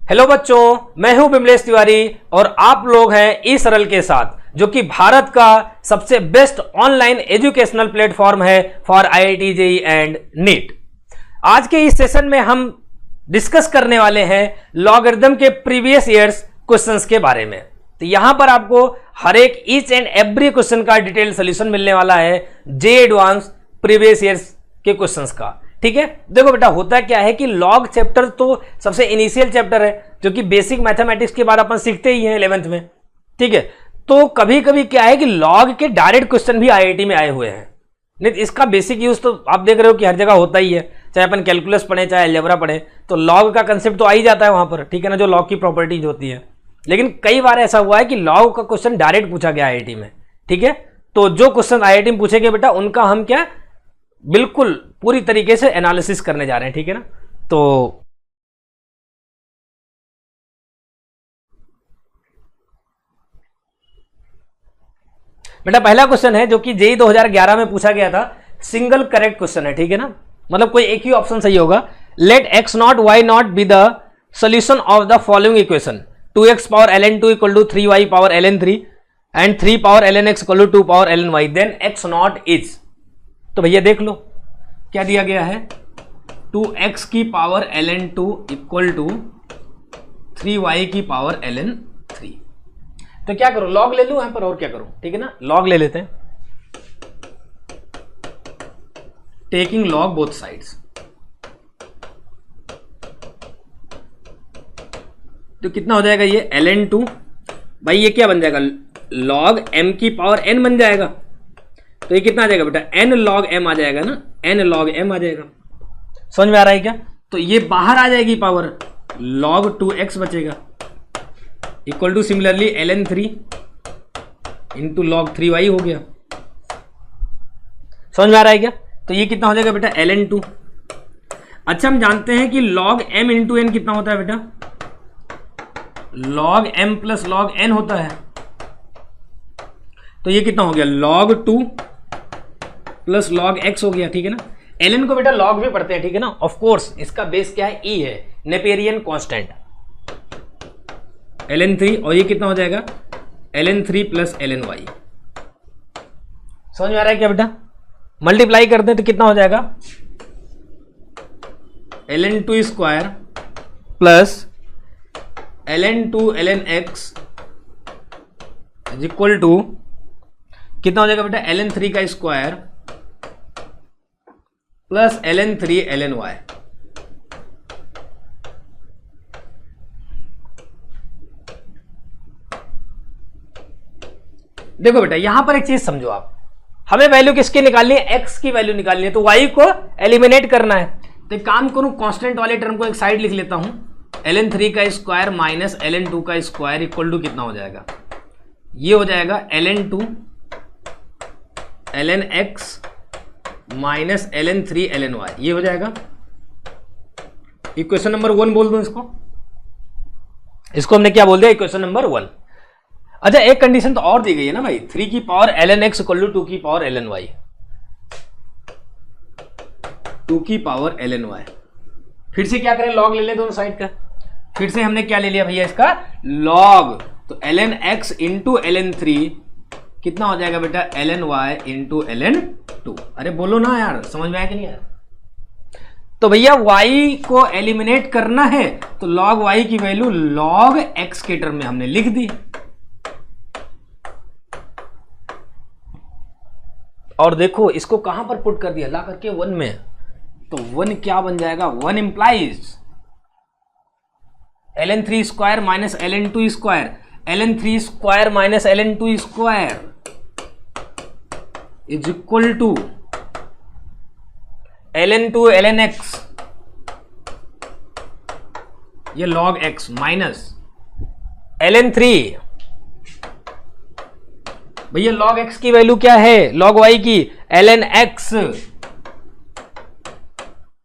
Hello बच्चों, मैं हूं बिमलेश तिवारी और आप लोग हैं ई सरल के साथ, जो कि भारत का सबसे बेस्ट ऑनलाइन एजुकेशनल प्लेटफॉर्म है for IIT JEE and NEET. आज के इस सेशन में हम डिस्कस करने वाले हैं लॉगरिथम के प्रीवियस ईयर्स क्वेश्चंस के बारे में। तो यहां पर आपको हर एक ईच एंड एवरी क्वेश्चन का डिटेल सोल्यूशन मिलने वाला है जे एडवांस प्रीवियस ईयर्स के क्वेश्चंस का। ठीक है, देखो बेटा, होता क्या है कि लॉग चैप्टर तो सबसे इनिशियल चैप्टर है, जो कि बेसिक मैथमेटिक्स के बारे अपन सीखते ही हैं 11th में। ठीक है, तो कभी कभी क्या है कि लॉग के डायरेक्ट क्वेश्चन भी आईआईटी में आए हुए हैं। नहीं, इसका बेसिक यूज तो आप देख रहे हो कि हर जगह होता ही है, चाहे अपन कैलकुलस पढ़े चाहे अलजेब्रा पढ़े, तो लॉग का कंसेप्ट तो आ ही जाता है वहां पर। ठीक है ना, जो लॉग की प्रॉपर्टीज होती है। लेकिन कई बार ऐसा हुआ है कि लॉग का क्वेश्चन डायरेक्ट पूछा गया आईआईटी में। ठीक है, तो जो क्वेश्चन आईआईटी में पूछे गए बेटा, उनका हम क्या बिल्कुल पूरी तरीके से एनालिसिस करने जा रहे हैं। ठीक है ना, तो बेटा पहला क्वेश्चन है जो कि जेईई 2011 में पूछा गया था, सिंगल करेक्ट क्वेश्चन है। ठीक है ना, मतलब कोई एक ही ऑप्शन सही होगा। Let x not y not be the solution of the following equation 2x power ln2 equal to 3y power ln3 and 3 power ln x equal to 2 power ln y, then x not is. तो भैया देख लो क्या दिया गया है, 2x की power ln2 equal to 3y की power ln3। तो क्या करूं, लॉग ले लूं यहां पर, और क्या करूं। ठीक है ना, लॉग ले लेते हैं, टेकिंग लॉग बोथ साइड्स। तो कितना हो जाएगा ये ln2, भाई ये क्या बन जाएगा, log m की पावर n बन जाएगा। तो ये कितना आ जाएगा बेटा, n log m आ जाएगा ना, n log m आ जाएगा। समझ में आ रहा है क्या? तो ये बाहर आ जाएगी पावर, log 2x बचेगा equal two similarly ln3 into log 3y हो गया। समझ में आ रहा है क्या? तो ये कितना हो जाएगा बेटा, ln2। अच्छा, हम जानते हैं कि log m इंटू n कितना होता है बेटा, log m plus log n होता है। तो ये कितना हो गया, log 2 प्लस log x हो गया। ठीक है ना, ln को बेटा log भी पढ़ते हैं। ठीक है ना, ऑफ कोर्स इसका बेस क्या है, e है, नेपेरियन कांस्टेंट ln3, और ये कितना हो जाएगा, ln3 प्लस lny। समझ में आ रहा है क्या बेटा? मल्टीप्लाई करते हैं तो कितना हो जाएगा, ln2 square plus ln2 lnx is equal to कितना हो जाएगा बेटा, ln3 का स्क्वायर प्लस ln3 lny। देखो बेटा, यहां पर एक चीज समझो आप, हमें वैल्यू किसकी निकालनी है, x की वैल्यू निकालनी है, तो y को एलिमिनेट करना है। तो एक काम करूं, कांस्टेंट वाले टर्म को एक साइड लिख लेता हूं, ln3 का स्क्वायर माइनस ln2 का स्क्वायर इक्वल टू कितना हो जाएगा, ये हो जाएगा ln2 lnx minus ln3 lny, ये हो जाएगा। इक्वेशन नंबर 1 बोल दूं इसको हमने क्या बोल दिया, इक्वेशन नंबर 1। अच्छा, एक कंडीशन तो और दी गई है ना भाई, 3 की पावर lnx इक्वल टू 2 की पावर lny, 2 की पावर lny। फिर से क्या करें, लॉग ले लें दोनों साइड का। फिर से हमने क्या ले लिया भैया, इसका लॉग, तो lnx इंटू ln3 कितना हो जाएगा बेटा, lny इंटू ln2। अरे बोलो ना यार, समझ में आया कि नहीं आया? तो भैया y को एलिमिनेट करना है, तो log y की वैल्यू log x के टर्म में हमने लिख दी, और देखो इसको कहां पर पुट कर दिया, ला करके 1 में। तो 1 क्या बन जाएगा, 1 implies ln3 square minus ln2 square, ln3 square minus ln2 square is equal to ln2 lnx, ये log x माइनस ln3, भैया log x की वैल्यू क्या है, log y की lnx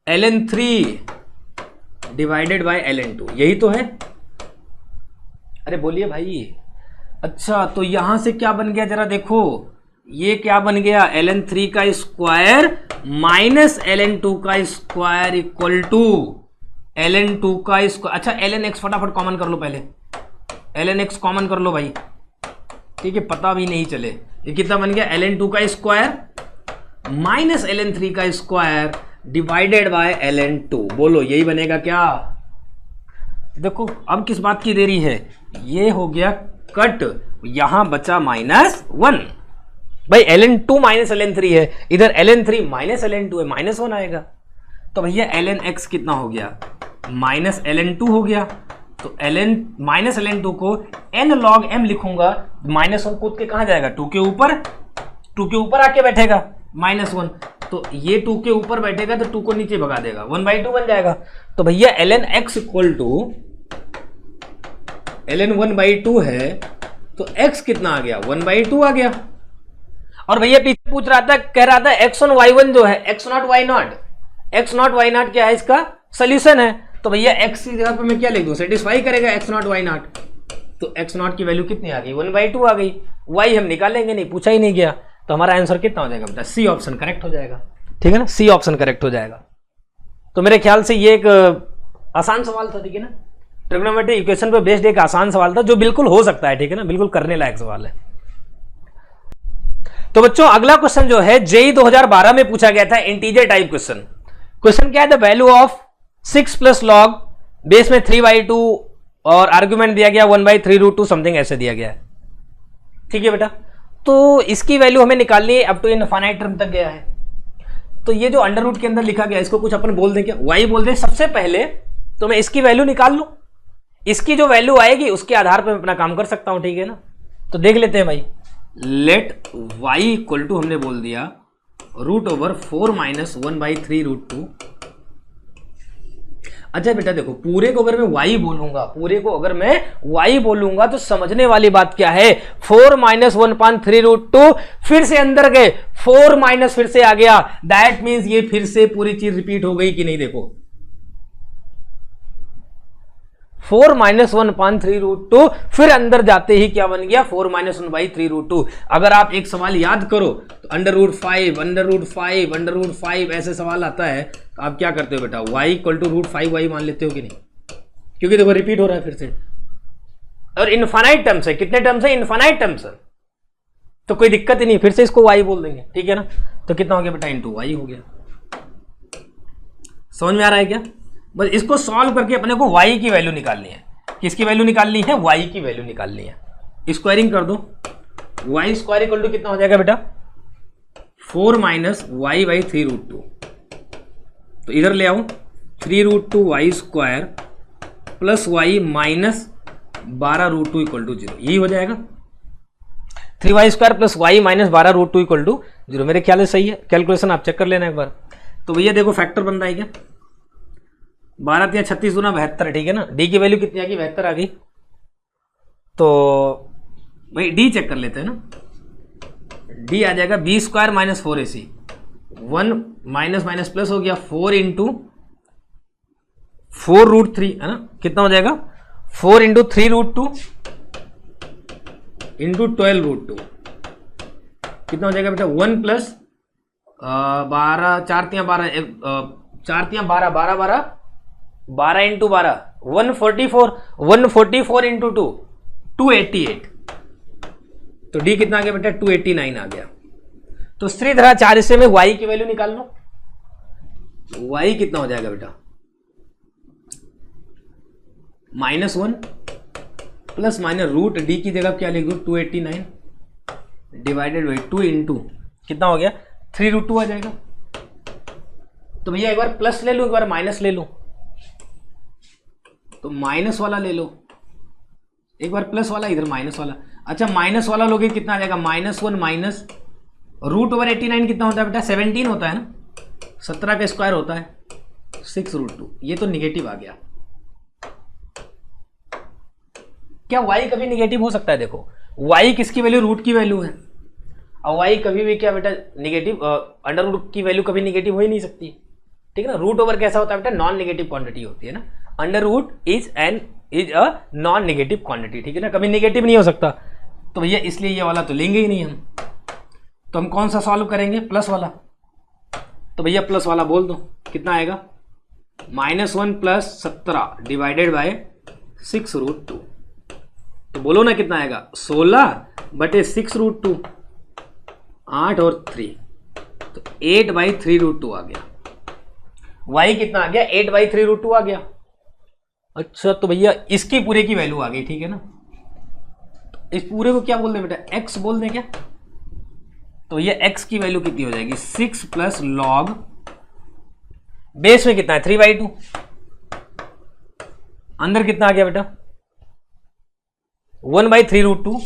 ln3 divided by ln2, यही तो है। अरे बोलिए भाई। अच्छा, तो यहां से क्या बन गया जरा देखो, ये क्या बन गया, ln3 का स्क्वायर माइनस ln2 का स्क्वायर इक्वल टू ln2 का स्क्वायर, अच्छा ln x फटाफट कॉमन कर लो, पहले ln x कॉमन कर लो भाई, ठीक है, पता भी नहीं चले। ये कितना बन गया, ln2 का स्क्वायर माइनस ln3 का स्क्वायर डिवाइडेड बाय ln2, बोलो यही बनेगा क्या? देखो अब किस बात की देरी है, ये हो गया कट, यहां बचा -1 भाई, ln2 माइनस ln3 है, इधर ln3 माइनस ln2 है, -1 आएगा। तो भैया ln x कितना हो गया, माइनस ln2 हो गया। तो माइनस ln2 को n log m लिखूंगा, -1 कूद के कहां जाएगा, 2 के ऊपर आके बैठेगा -1, तो ये 2 के ऊपर बैठेगा तो 2 को नीचे भगा देगा, 1/2 बन जाएगा। तो भैया ln x equal to ln 1/2 है, तो x कितना आ गया, 1/2 आ गया। और भैया पीछे पूछ रहा था, कह रहा था x1 y1 जो है x0 y0 क्या है, इसका सोल्यूशन है। तो भैया x की जगह पे मैं क्या लिख दूं, सेटिस्फाई करेगा x0 y0, तो x0 की वैल्यू कितनी आ गई, 1/2 आ गई। y हम निकालेंगे नहीं, पूछा ही नहीं गया, तो हमारा आंसर कितना हो जाएगा बेटा, सी ऑप्शन करेक्ट हो जाएगा, ठीक है ना, सी ऑप्शन करेक्ट हो जाएगा। तो मेरे ख्याल से ये एक आसान सवाल था, ठीक है ना, ट्रिग्नोमेट्री इक्वेशन पे बेस्ड एक आसान सवाल था जो बिल्कुल हो सकता है, ठीक है ना, बिल्कुल करने लायक सवाल है। तो बच्चों अगला क्वेश्चन जो है जेई 2012 में पूछा गया था, इंटीजर टाइप क्वेश्चन। क्वेश्चन क्या है, the value of 6 plus log base में 3/2 और आर्ग्यूमेंट दिया गया 1/3√2 समथिंग ऐसे दिया गया है, ठीक है बेटा। तो इसकी वैल्यू हमें निकालनी है, अप टू इनफाइनाइट टर्म तक गया है। तो ये जो अंडर रूट के अंदर लिखा गया इसको कुछ अपन बोल दें क्या, y बोल दें। सबसे पहले तो मैं इसकी वैल्यू निकाल लूं, इसकी जो वैल्यू आएगी उसके आधार पर मैं अपना काम कर सकता हूं, ठीक है ना। तो देख लेते हैं भाई, लेट y इक्वल टू हमने बोल दिया √4 - 1/3√2। अच्छा बेटा देखो, पूरे को अगर मैं y बोलूंगा, तो समझने वाली बात क्या है, 4 - 1/3√2, फिर से अंदर गए 4 माइनस फिर से आ गया, दैट मींस ये फिर से पूरी चीज रिपीट हो गई कि नहीं। देखो 4 - 1/3√2, फिर अंदर जाते ही क्या बन गया, 4 - 1/3√2। अगर आप एक सवाल याद करो तो √5 ऐसे सवाल आता है, तो आप क्या करते हो बेटा, y इक्वल टू √5y मान लेते हो कि नहीं, क्योंकि देखो रिपीट हो रहा है फिर से, और इनफाइनाइट टर्म्स है, कितने टर्म्स है, इनफाइनाइट टर्म्स है, तो कोई दिक्कत ही नहीं, फिर से इसको y बोल देंगे, ठीक है ना। तो कितना हो गया बेटा, इंटू y हो गया। समझ में आ रहा है क्या, बस इसको सॉल्व करके अपने को y की वैल्यू निकालनी है। किसकी वैल्यू निकालनी है, y की वैल्यू निकालनी है। स्क्वायरिंग कर दो, y स्क्वायर इक्वल टू कितना हो जाएगा बेटा, 4 - y/3√2। तो इधर ले आऊं 3√2y square plus y minus 12√2 equal to 0, यही हो जाएगा। 3y square plus y minus 12√2 equal to 0, मेरे ख्याल से सही है। कैलकुलेशन आप चेक कर लेना एक बार। तो भैया देखो फैक्टर बन रहा है क्या, 12 या 36 गुना 72, ठीक है ना। डी की वैल्यू कितनी आ गई, 72 आ गई। तो भाई डी चेक कर लेते हैं ना, डी आ जाएगा b square minus 4ac, 1 minus minus plus हो गया 4 इंटू 4√3 है ना, कितना हो जाएगा 4 इंटू 3√2 इंटू 12√2, कितना हो जाएगा बेटा 1 प्लस 12 4 3 12 4 3 12 12 12 12 इंटू 12 144 इंटू 2 288। तो डी कितना आ गया बेटा 289 आ गया। तो इसी तरह 4 हिस्से में y की वैल्यू निकाल लो, y कितना हो जाएगा बेटा -1 प्लस माइनस रूट डी की जगह क्या लिख दो 289 डिवाइडेड बाई 2 इंटू कितना हो गया 3√2 आ जाएगा। तो भैया एक बार प्लस ले लूं, एक बार माइनस ले लूं, तो माइनस वाला ले लो, एक बार प्लस वाला इधर माइनस वाला। अच्छा माइनस वाला लोगे कितना आ जाएगा -1 माइनस √89 कितना होता है बेटा 17 होता है ना, 17 का स्क्वायर होता है 6√2, ये तो निगेटिव आ गया। क्या y कभी निगेटिव हो सकता है, देखो y किसकी वैल्यू रूट की वैल्यू है, और y कभी भी क्या बेटा निगेटिव अंडर रूट की वैल्यू कभी निगेटिव हो ही नहीं सकती, ठीक है ना। रूट ओवर कैसा होता है बेटा नॉन निगेटिव क्वांटिटी होती है ना, under root is a non negative quantity, ठीक है ना, कभी निगेटिव नहीं हो सकता। तो भैया इसलिए ये वाला तो लेंगे ही नहीं हम, तो हम कौन सा सॉल्व करेंगे प्लस वाला। तो भैया प्लस वाला बोल दो कितना आएगा -1 प्लस 17 डिवाइडेड बाय 6√2। तो बोलो ना कितना आएगा, 16/6√2, 8 और 3, तो 8/3√2 आ गया। y कितना आ गया, 8/3√2 आ गया। अच्छा तो भैया इसकी पूरे की वैल्यू आ गई, ठीक है ना। तो इस पूरे को क्या बोल दें बेटा, x बोल दें क्या। तो ये x की वैल्यू कितनी हो जाएगी, 6 प्लस लॉग, बेस में कितना है 3/2, अंदर कितना आ गया बेटा 1/3√2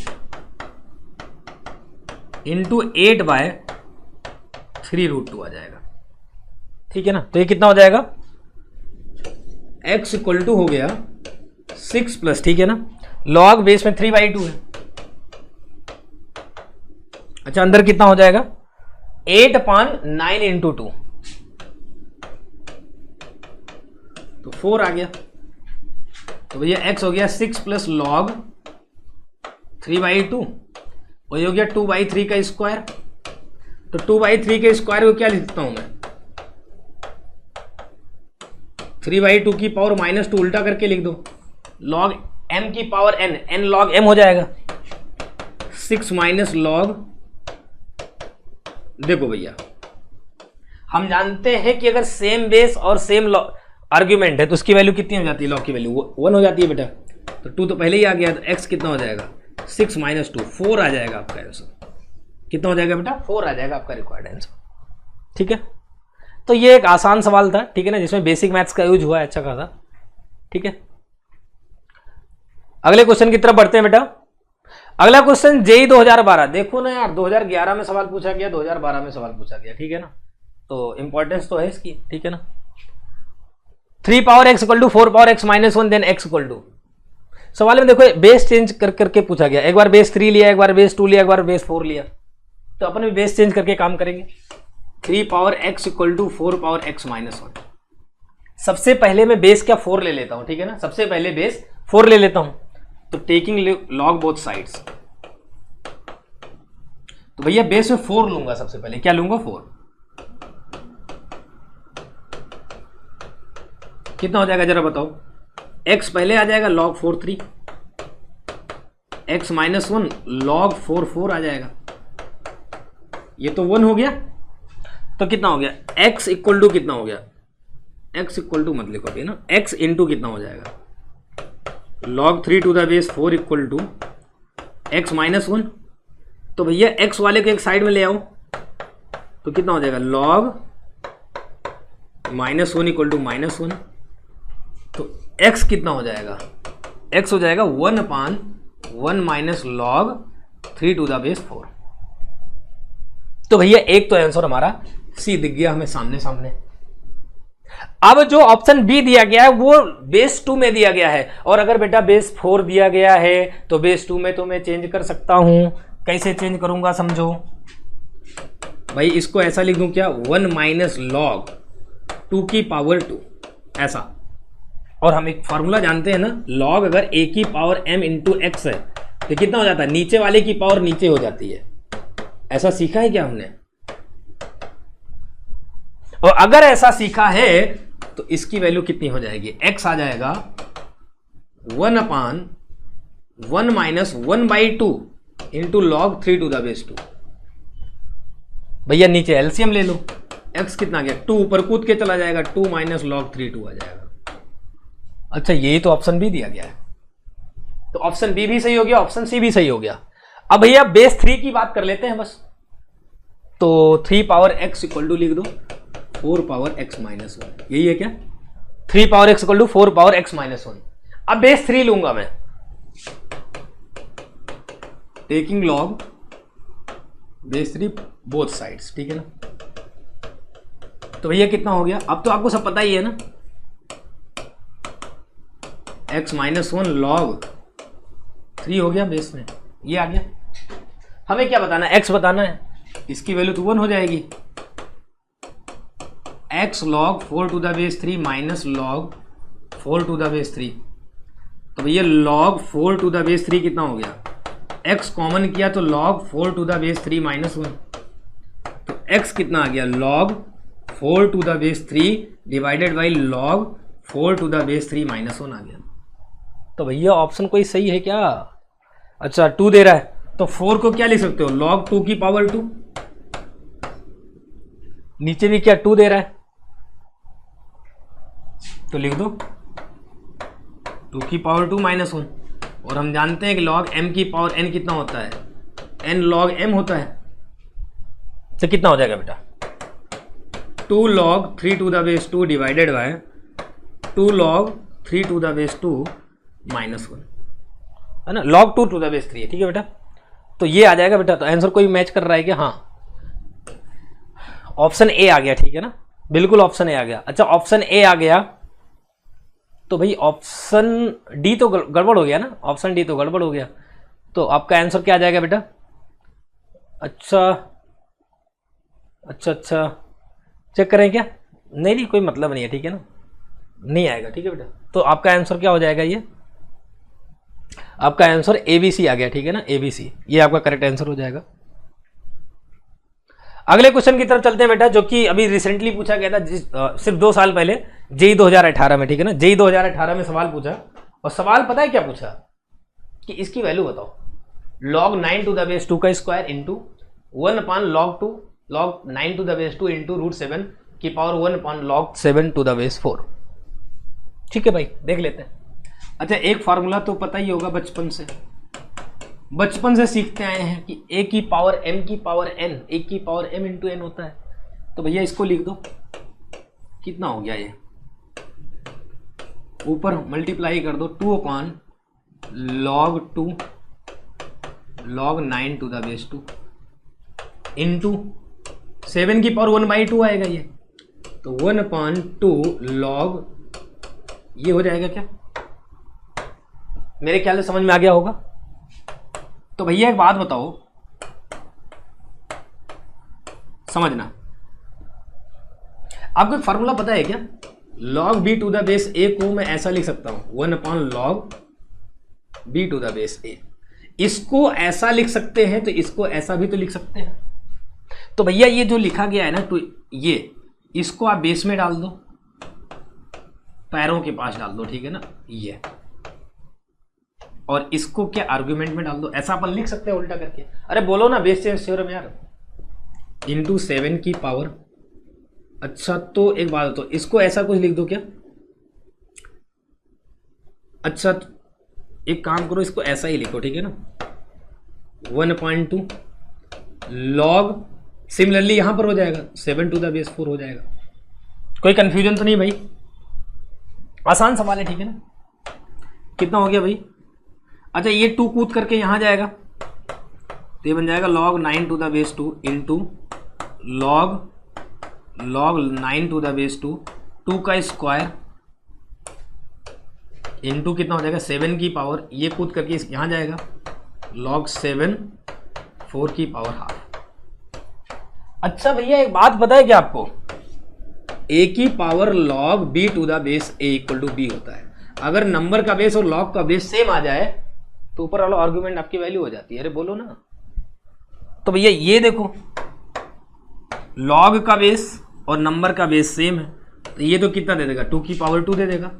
इंटू 8/3√2 आ जाएगा, ठीक है ना। तो ये कितना हो जाएगा, x इक्वल टू हो गया 6 प्लस, ठीक है ना, लॉग बेस में 3/2 है। अच्छा अंदर कितना हो जाएगा 8/9 इंटू 2, तो 4 आ गया। तो भैया x हो गया 6 प्लस लॉग 3/2 और ये हो गया 2/3 का स्क्वायर। तो 2/3 के स्क्वायर को क्या लिखता हूं मैं, 3/2 की पावर -2 उल्टा करके लिख दो, लॉग m की power n, n log m हो जाएगा, 6 माइनस लॉग। देखो भैया हम जानते हैं कि अगर सेम बेस और सेम आर्ग्यूमेंट है तो उसकी वैल्यू कितनी हो जाती है, लॉग की वैल्यू 1 हो जाती है बेटा। तो 2 तो पहले ही आ गया, तो x कितना हो जाएगा 6 माइनस 2, 4 आ जाएगा आपका आंसर। कितना हो जाएगा बेटा 4 आ जाएगा आपका रिक्वायर्ड आंसर, ठीक है। तो ये एक आसान सवाल था, ठीक है ना, जिसमें बेसिक मैथ्स का यूज हुआ है अच्छा खासा, ठीक है। अगले क्वेश्चन की तरफ बढ़ते हैं बेटा। अगला क्वेश्चन जेई 2012, देखो ना यार 2011 में सवाल पूछा गया, 2012 में सवाल पूछा गया, ठीक है ना, तो इंपॉर्टेंस तो है इसकी, ठीक है ना। 3 power x equal to 4 power x minus 1 then x equal to, सवाल में देखो बेस चेंज कर करके पूछा गया, एक बार बेस 3 लिया, एक बार बेस 2 लिया, एक बार बेस 4 लिया, तो अपन भी बेस चेंज करके काम करेंगे। 3 power x equal to 4 power x minus 1, सबसे पहले मैं बेस क्या 4 ले लेता हूं, ठीक है ना, सबसे पहले बेस 4 ले लेता हूं। तो टेकिंग लॉग बोथ साइड्स, तो भैया बेस में 4 लूंगा, सबसे पहले क्या लूंगा 4, कितना हो जाएगा जरा बताओ, x पहले आ जाएगा log 4 3, x माइनस 1 log 4 4 आ जाएगा, ये तो 1 हो गया। तो कितना हो गया x इक्वल टू कितना हो गया, x इक्वल टू मत लिखो अभी ना, x इंटू कितना हो जाएगा log 3 to the base 4 equal to x minus 1। तो भैया x वाले को एक साइड में ले आओ, तो कितना हो जाएगा log -1 इक्वल टू -1। तो x कितना हो जाएगा, x हो जाएगा 1/1 minus log 3 to the base 4। तो भैया एक तो आंसर हमारा सी दिख गया हमें सामने सामने। अब जो ऑप्शन बी दिया गया है वो बेस 2 में दिया गया है, और अगर बेटा बेस 4 दिया गया है तो बेस 2 में तो मैं चेंज कर सकता हूं। कैसे चेंज करूंगा समझो भाई, इसको ऐसा लिख दूं क्या, 1 माइनस लॉग 2 की पावर 2 ऐसा। और हम एक फॉर्मूला जानते हैं ना, लॉग अगर a की पावर m इंटू एक्स है तो कितना हो जाता है, नीचे वाले की पावर नीचे हो जाती है, ऐसा सीखा है क्या हमने। और अगर ऐसा सीखा है तो इसकी वैल्यू कितनी हो जाएगी, x आ जाएगा 1/1 minus 1/2 into log 3 to the base 2। भैया नीचे एलसीएम ले लो, x कितना गया 2, ऊपर कूद के चला जाएगा, 2 माइनस लॉग 3 2 आ जाएगा। अच्छा यही तो ऑप्शन बी दिया गया है, तो ऑप्शन बी भी सही हो गया, ऑप्शन सी भी सही हो गया। अब भैया बेस 3 की बात कर लेते हैं बस, तो 3 पावर x इक्वल टू लिख दो 4 पावर x माइनस 1, यही है क्या, 3 power x equal to 4 power x minus 1। अब बेस 3 लूंगा मैं, taking log base 3 both sides, ठीक है ना। तो भैया कितना हो गया, अब तो आपको सब पता ही है ना, x माइनस 1 लॉग 3 हो गया बेस में, ये आ गया। हमें क्या बताना है, x बताना है, इसकी वैल्यू तो 1 हो जाएगी, x log 4 to the base 3 minus log 4 to the base 3। तो भैया लॉग 4 टू द बेस 3 कितना हो गया, x कॉमन किया तो log 4 to the base 3 minus 1, तो x कितना आ गया log 4 to the base 3 divided by log 4 to the base 3 minus 1 आ गया। तो भैया ऑप्शन कोई सही है क्या? अच्छा 2 दे रहा है तो 4 को क्या लिख सकते हो, log 2 की पावर 2। नीचे भी क्या 2 दे रहा है तो लिख दो 2 की पावर 2 माइनस 1। और हम जानते हैं कि log m की पावर n कितना होता है, n log m होता है। तो कितना हो जाएगा बेटा, 2 log 3 to the base 2 divided by 2 log 3 to the base 2 minus 1 है ना, log 2 टू द बेस 3 है। ठीक है बेटा, तो ये आ जाएगा बेटा। तो आंसर कोई मैच कर रहा है क्या? हाँ, ऑप्शन ए आ गया। ठीक है ना, बिल्कुल ऑप्शन ए आ गया। अच्छा ऑप्शन ए आ गया तो भाई ऑप्शन डी तो गड़बड़ हो गया ना, ऑप्शन डी तो गड़बड़ हो गया। तो आपका आंसर क्या आ जाएगा बेटा? अच्छा अच्छा अच्छा चेक करें क्या? नहीं नहीं कोई मतलब नहीं है। ठीक है ना, नहीं आएगा। ठीक है बेटा, तो आपका आंसर क्या हो जाएगा? ये आपका आंसर ABC आ गया। ठीक है ना, ABC ये आपका करेक्ट आंसर हो जाएगा। अगले क्वेश्चन की तरफ चलते हैं बेटा, जो कि अभी रिसेंटली पूछा गया था, सिर्फ 2 साल पहले, जेई 2018 में। ठीक है ना, जेई 2018 में सवाल पूछा, और सवाल पता है क्या पूछा कि इसकी वैल्यू बताओ, log 9 टू द बेस 2 का square into 1 upon log 2 log 9 to the base 2 into root 7 की power 1 upon log 7 to the base 4। ठीक है भाई, देख लेते हैं। अच्छा एक फार्मूला तो पता ही होगा, बचपन से सीखते आए हैं कि a की पावर m की पावर n, a की पावर m इंटू n होता है। तो भैया इसको लिख दो, कितना हो गया ये, ऊपर मल्टीप्लाई कर दो 2 upon log 2 log 9 to the base 2 into 7 की पावर 1/2 आएगा ये, तो 1 अपान 2 log, ये हो जाएगा क्या? मेरे ख्याल से समझ में आ गया होगा। तो भैया एक बात बताओ, समझना, आपको एक फार्मूला पता है क्या? log b to the base a को मैं ऐसा लिख सकता हूं 1 upon log b to the base a। इसको ऐसा लिख सकते हैं तो इसको ऐसा भी तो लिख सकते हैं। तो भैया ये जो लिखा गया है ना, तो ये इसको आप बेस में डाल दो, पैरों के पास डाल दो। ठीक है ना, ये, और इसको क्या आर्गुमेंट में डाल दो, ऐसा अपन लिख सकते हैं उल्टा करके। अरे बोलो ना बेस चेंज थ्योरम यार, इंटू 7 की पावर। अच्छा तो एक बात तो इसको ऐसा कुछ लिख दो क्या? अच्छा एक काम करो, इसको ऐसा ही लिखो। ठीक है ना, 1/2 log, सिमिलरली यहां पर हो जाएगा 7 टू द बेस 4 हो जाएगा। कोई कंफ्यूजन तो नहीं भाई? आसान सवाल है। ठीक है ना, कितना हो गया भाई? अच्छा ये 2 कूद करके यहां जाएगा तो ये बन जाएगा log 9 to the base 2 into log 9 to the base 2 का स्क्वायर इंटू कितना हो जाएगा 7 की पावर, ये कूद करके यहां जाएगा log 7 4 की पावर हाफ। अच्छा भैया एक बात पता है क्या आपको, a की power log b to the base a equal to b होता है। अगर नंबर का बेस और log का बेस सेम आ जाए तो ऊपर वाला आर्गुमेंट आपकी वैल्यू हो जाती है। अरे बोलो ना। तो भैया ये देखो, log का बेस और नंबर का बेस सेम है, तो ये तो कितना दे देगा 2 की पावर 2 दे देगा।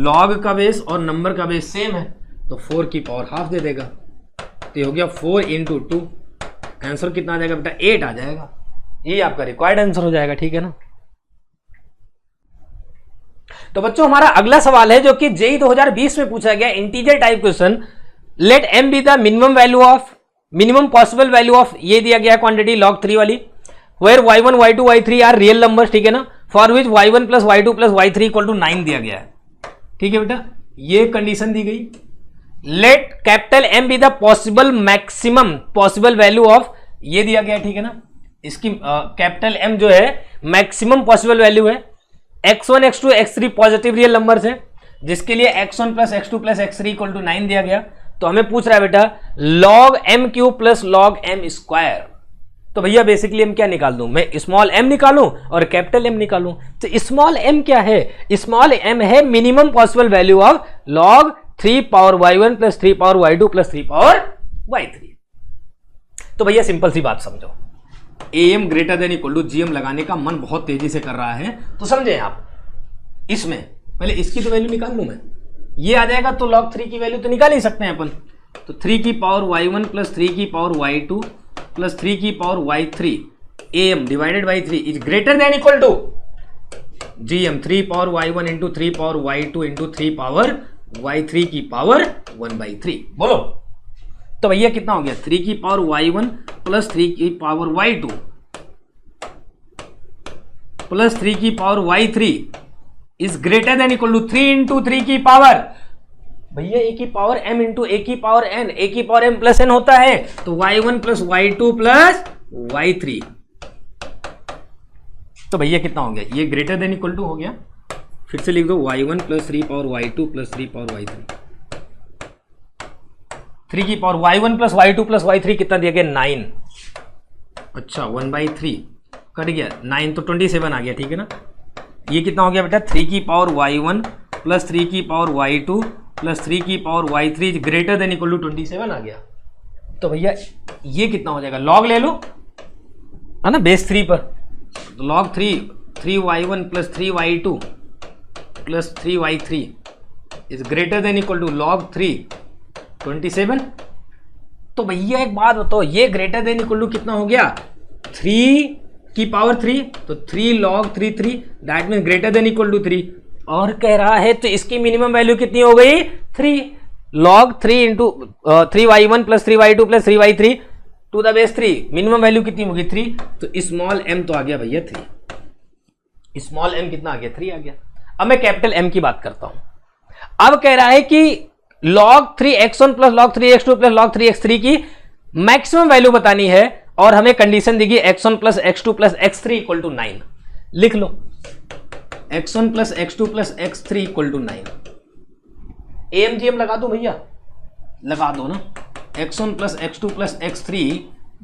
log का बेस और नंबर का बेस सेम है तो 4 की पावर हाफ दे देगा। तो ये हो गया 4 इंटू 2, आंसर कितना आ जाएगा बेटा? 8 आ जाएगा। ये आपका रिक्वायर्ड आंसर हो जाएगा। ठीक है ना, तो बच्चों हमारा अगला सवाल है जो कि जेई 2020 में पूछा गया, integer type question. Let m be the minimum possible value of, ये दिया गया क्वांटिटी log 3 वाली, where y1 y2 y3 are real numbers. ठीक है ना, for which y1 plus y2 plus y3 equal to 9 दिया गया है। ठीक है बेटा, ये कंडीशन दी गई। Let capital m be the possible maximum possible value of, ये दिया गया है। ठीक है ना, इसकी कैपिटल m जो है मैक्सिमम पॉसिबल वैल्यू है। x1 x2 x3 positive real numbers है, जिसके लिए x1 plus x2 plus x3 equal to 9 दिया गया। तो हमें पूछ रहा है बेटा log m cube plus log m square. तो भैया बेसिकली हम क्या निकाल दूं, मैं स्मॉल m निकालूं और कैपिटल m निकालूं। तो स्मॉल m क्या है? स्मॉल m है minimum possible value of log 3 power y1 plus 3 power y2 plus 3 power y3। तो भैया सिंपल सी बात समझो, am greater than equal to gm लगाने का मन बहुत तेजी से कर रहा है, तो समझे आप, इसमें पहले इसकी तो वैल्यू निकाल लूं मैं, ये आ जाएगा तो log 3 की वैल्यू तो निकाल ही सकते हैं अपन। तो 3 की पावर y1 प्लस 3 की पावर y2 प्लस 3 की power y3 am divided by 3 is greater than equal to gm 3 power y1 into 3 power y2 into 3 power y3 की पावर 1/3। बोलो तो भैया कितना हो गया, 3 की पावर y1 प्लस 3 की पावर y2 प्लस 3 की power y3 is greater than equal to 3 into 3 की पावर, भैया a की पावर m इंटू a की पावर n, a की पावर m प्लस n होता है, तो y1 plus y2 plus y3। तो भैया कितना हो गया, ये ग्रेटर देन इक्वल टू हो गया, फिर से लिख दो y1 plus 3 power y2 plus 3 power y3, 3 की power y1 plus y2 plus y3 कितना दिया गया 9, अच्छा 1/3 कट गया 9 तो 27 आ गया, ठीक है ना। ये कितना हो गया बेटा, 3 की पावर y1 प्लस 3 की पावर y2 प्लस 3 की power y3 greater than equal to 27 आ गया। तो भैया ये कितना हो जाएगा, लॉग ले लो है ना बेस 3 पर, तो log 3y1 plus 3y2 plus 3y3 is greater than equal to log 27। तो भैया एक बात बताओ, ये ग्रेटर देन इक्वल टू कितना हो गया, 3 की पावर 3, तो 3 log 3 that mean greater than equal to 3, और कह रहा है तो इसकी मिनिमम वैल्यू कितनी हो गई 3 log 3 into 3y1 plus 3y2 plus 3y3 to the base 3, minimum value कितनी होगी 3, तो स्मॉल m तो आ गया भैया 3, स्मॉल m कितना आ गया 3 आ गया। अब मैं कैपिटल M की बात करता हूं। अब कह रहा है कि log 3x1 plus log 3x2 plus log 3x3 की मैक्सिमम वैल्यू बतानी है, और हमें कंडीशन देगी x1 plus x2 plus x3 equal to 9। लिख लो x1 plus x2 plus x3 equal to 9। AMGM लगा दो भैया, लगा दो ना, x1 plus x2 plus x3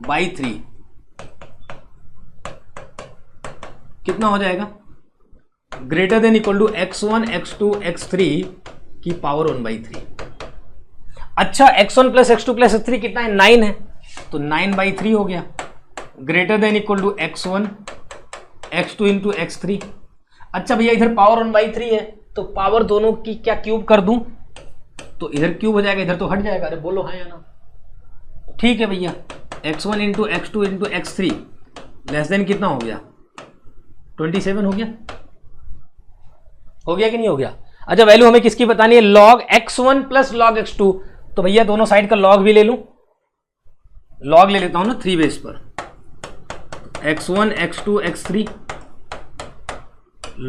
by 3 कितना हो जाएगा, greater than equal to x1 x2 x3 की पावर 1/3। अच्छा x1 plus x2 plus x3 कितना है 9 है, तो 9/3 हो गया, greater than equal to x1 x2 into x3। अच्छा भैया इधर पावर 1/3 है, तो पावर दोनों की क्या क्यूब कर दूं, तो इधर क्यूब हो जाएगा, इधर तो हट जाएगा, अरे बोलो हाँ या ना, ठीक है भैया। x1 into x2 into x3 less then कितना हो गया 27 हो गया, हो गया कि नहीं हो गया। अच्छा वैल्यू हमें किसकी बतानी है, log x1 plus log x2, तो भैया दोनों साइड का log भी ले लूं, log ले लेता हूं ना 3 बेस पर, x1 x2 x3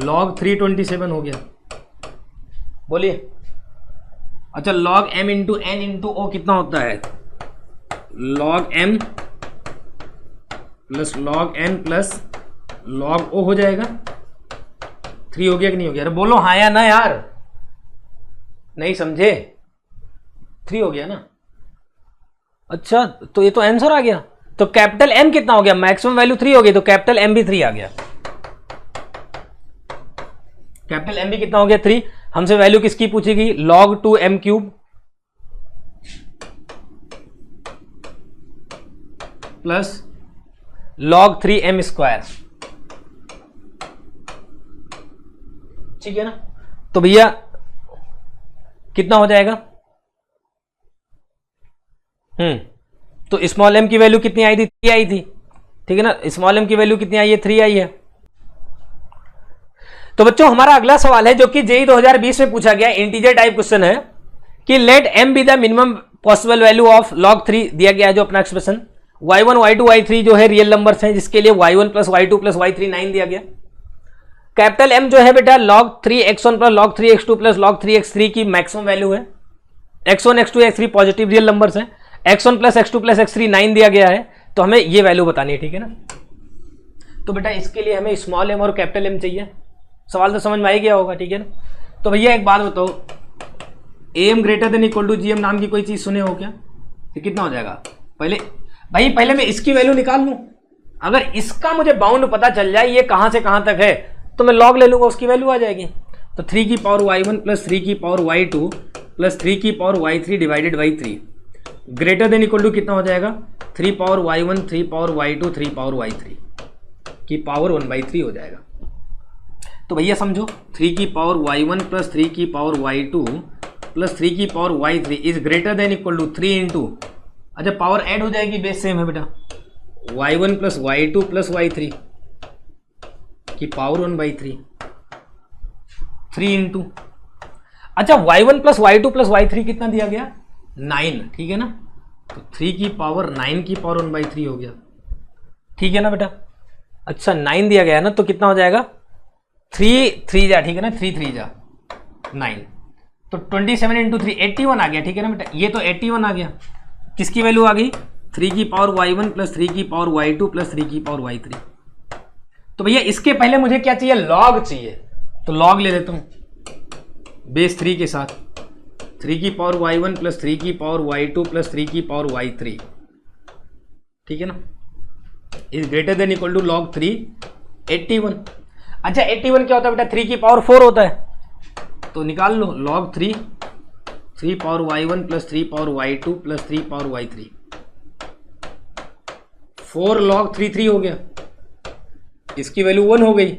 log 327 हो गया, बोलिए। अच्छा log m into n into o कितना होता है, log m plus log n plus log o हो जाएगा, 3 हो गया कि नहीं हो गया, अरे बोलो हाँ या ना यार, नहीं समझे, 3 हो गया ना। अच्छा तो ये तो आंसर आ गया, तो कैपिटल M कितना हो गया, मैक्सिमम वैल्यू 3 हो गई, तो कैपिटल M भी 3 आ गया, कैपिटल M भी कितना हो गया 3। हमसे वैल्यू किसकी पूछेगी, log 2m cube plus log 3m square, ठीक है ना। तो भैया कितना हो जाएगा, तो स्मॉल m की वैल्यू कितनी आई थी 3 आई थी, ठीक है ना, स्मॉल m की वैल्यू कितनी आई है 3 आई है। तो बच्चों हमारा अगला सवाल है जो कि जेईई 2020 में पूछा गया, इंटीजर टाइप क्वेश्चन है कि let m be the minimum possible value of log 3 दिया गया है जो अपना एक्सप्रेशन, y1 y2 y3 जो है रियल नंबर्स हैं, जिसके लिए y1 plus y2 plus y3 9 दिया गया। कैपिटल M जो है बेटा log 3x1 plus log 3x2 plus log 3x3 की मैक्सिमम वैल्यू है, x1 x2 x3 positive real numbers हैं, x1 plus x2 plus x3 9 दिया गया है, तो हमें ये वैल्यू बतानी है, ठीक है ना। तो बेटा इसके लिए हमें स्मॉल m और कैपिटल M चाहिए, सवाल तो समझ में आ गया होगा, ठीक है ना। तो भैया एक बात बताओ, am greater than equal to gm नाम की कोई चीज सुने हो क्या, तो कितना हो जाएगा, पहले मैं इसकी वैल्यू निकाल लूं, अगर इसका मुझे बाउंड पता चल जाए ये कहां से कहां तक है, तो मैं log ले लूंगा, उसकी वैल्यू आ जाएगी। तो 3 की पावर y1 प्लस 3 की पावर y2 प्लस 3 की power y3 divided by 3 greater than equal to कितना हो जाएगा 3 power y1 3 power y2 3 power y3 की पावर 1/3 हो जाएगा। तो भैया समझो 3 की पावर y1 प्लस 3 की पावर y2 प्लस 3 की power y3 is greater than equal to 3 into, अच्छा पावर ऐड हो जाएगी, बेस सेम है बेटा, y1 plus y2 plus y3 की पावर 1/3 3 इंटू, अच्छा y1 plus y2 plus y3 कितना दिया गया 9, ठीक है ना, तो 3 की पावर 9 की पावर 1/3 हो गया, ठीक है ना बेटा। अच्छा 9 दिया गया ना, तो कितना हो जाएगा 3 3 जा, ठीक है ना, 3 3 जा 9, तो 27 इंटू 3 81 आ गया, ठीक है ना बेटा। ये तो 81 आ गया, किसकी वैल्यू आ गई 3 की पावर y1 प्लस 3 की पावर y2 प्लस 3 की पावर y3। तो भैया इसके पहले मुझे क्या चाहिए, लॉग चाहिए, तो लॉग ले लेता हूं बेस 3 के साथ, 3 की पावर y1 प्लस 3 की पावर y2 प्लस 3 की पावर y3, ठीक है ना, is greater than equal to log 3 81। अच्छा 81 क्या होता है बेटा, 3 की पावर 4 होता है, तो निकाल लो log 3 power y1 plus 3 power y2 plus 3 power y3, 4 log 3 हो गया, इसकी वैल्यू 1 हो गई।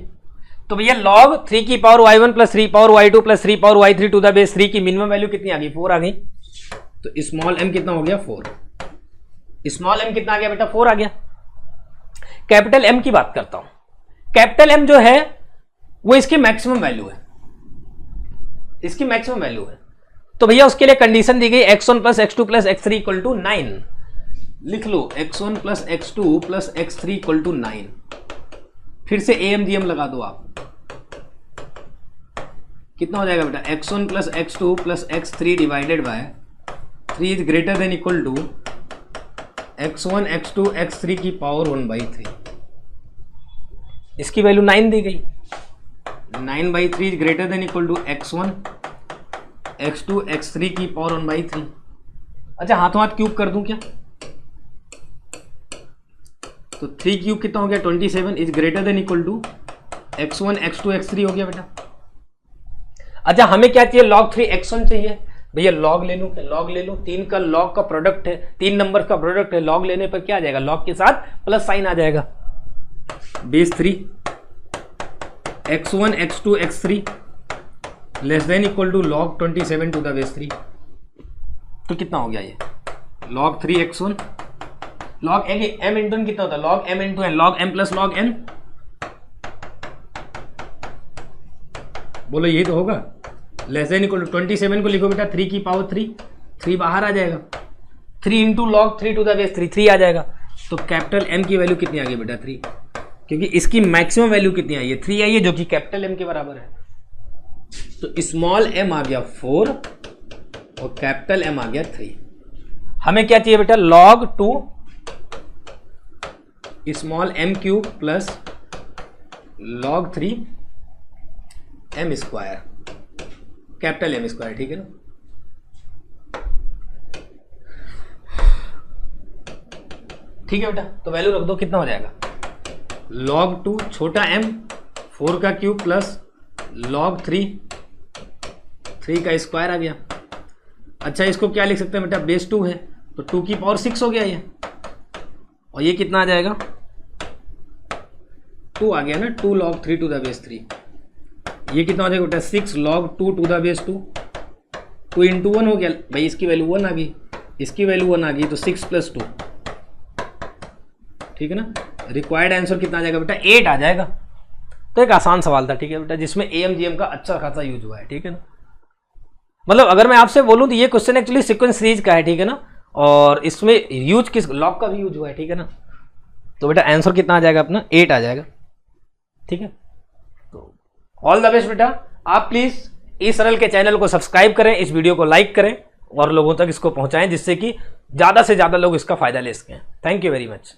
तो भैया लॉग 3 की power y1 plus 3 power y2 plus 3 power y3 to the base 3 की मिनिमम वैल्यू कितनी आ गई, 4 आ गई, तो स्मॉल m कितना हो गया 4, स्मॉल m कितना आ गया बेटा 4 आ गया। कैपिटल M की बात करता हूं, कैपिटल M जो है वो इसकी मैक्सिमम वैल्यू है, इसकी मैक्सिमम वैल्यू है, तो भैया उसके लिए कंडीशन दी गई x1 plus x2 plus x3 equal to 9, लिख लो x1 plus x2 plus x3 equal to 9, फिर से AMGM लगा दो आप, कितना हो जाएगा बेटा x1 plus x2 plus x3 divided by 3 is greater than equal to x1 x2 x3 की पावर 1/3, इसकी वैल्यू 9 दी गई, 9/3 is greater than equal to x1 x2 x3 की पावर 1/3। अच्छा हाथों हाथ क्यूब कर दूं क्या, तो 3 क्यूब कितना हो गया 27 is greater than equal to x1 x2 x3 हो गया बेटा। अच्छा हमें क्या चाहिए, log 3 x1 चाहिए, भैया log ले लो, log ले लो, 3 का log का प्रोडक्ट है, 3 नंबर का प्रोडक्ट है, log लेने पर क्या आ जाएगा, log के साथ प्लस साइन आ जाएगा, base 3 x1 x2 x3 less than equal to log 27 to the base 3, तो कितना हो गया ये log 3 x1 log m into कितना होता है, log m into n, log m plus log n, बोलो यही तो होगा, लेस देन इक्वल टू 27 को लिखो बेटा 3 की पावर 3 बाहर आ जाएगा, 3 into log 3 to the base 3 आ जाएगा, तो कैपिटल M की वैल्यू कितनी आ गई बेटा 3, क्योंकि इसकी मैक्सिमम वैल्यू कितनी आई है 3 आई है, जो कि कैपिटल M के बराबर है, तो स्मॉल m आ गया 4 और कैपिटल M आ गया 3। हमें क्या चाहिए बेटा, log 2 small m cube plus log 3 m square, capital M square, ठीक है ना। ठीक है बेटा, तो वैल्यू रख दो, कितना हो जाएगा log 2 छोटा m 4 का क्यूब प्लस log 3 का स्क्वायर आ गया। अच्छा इसको क्या लिख सकते हैं बेटा, बेस 2 है तो 2 की पावर 6 हो गया ये, और ये कितना आ जाएगा 2 आ गया ना, 2 log 3 टू द बेस 3, ये कितना हो जाएगा बेटा 6 log 2 टू द बेस 2, 2 इंटू 1 हो गया भाई, इसकी वैल्यू 1 आ गई, इसकी वैल्यू 1 आ गई, तो 6 प्लस 2, ठीक है ना। रिक्वायर्ड आंसर कितना आ जाएगा बेटा 8 आ जाएगा। तो एक आसान सवाल था, ठीक है बेटा, जिसमें AMGM का अच्छा खासा यूज हुआ है, ठीक है ना। मतलब अगर मैं आपसे बोलूं तो ये क्वेश्चन एक्चुअली सीक्वेंस सीरीज का है, ठीक है ना, और इसमें यूज किस लॉग का भी यूज हुआ है, ठीक है ना। तो बेटा आंसर कितना आ जाएगा अपना 8 आ जाएगा, ठीक है। तो ऑल द बेस्ट बेटा, आप प्लीज इस सरल के चैनल को सब्सक्राइब करें, इस वीडियो को लाइक करें और लोगों तक इसको पहुंचाएं, जिससे कि ज्यादा से ज्यादा लोग इसका फायदा ले सकें। Thank you very much.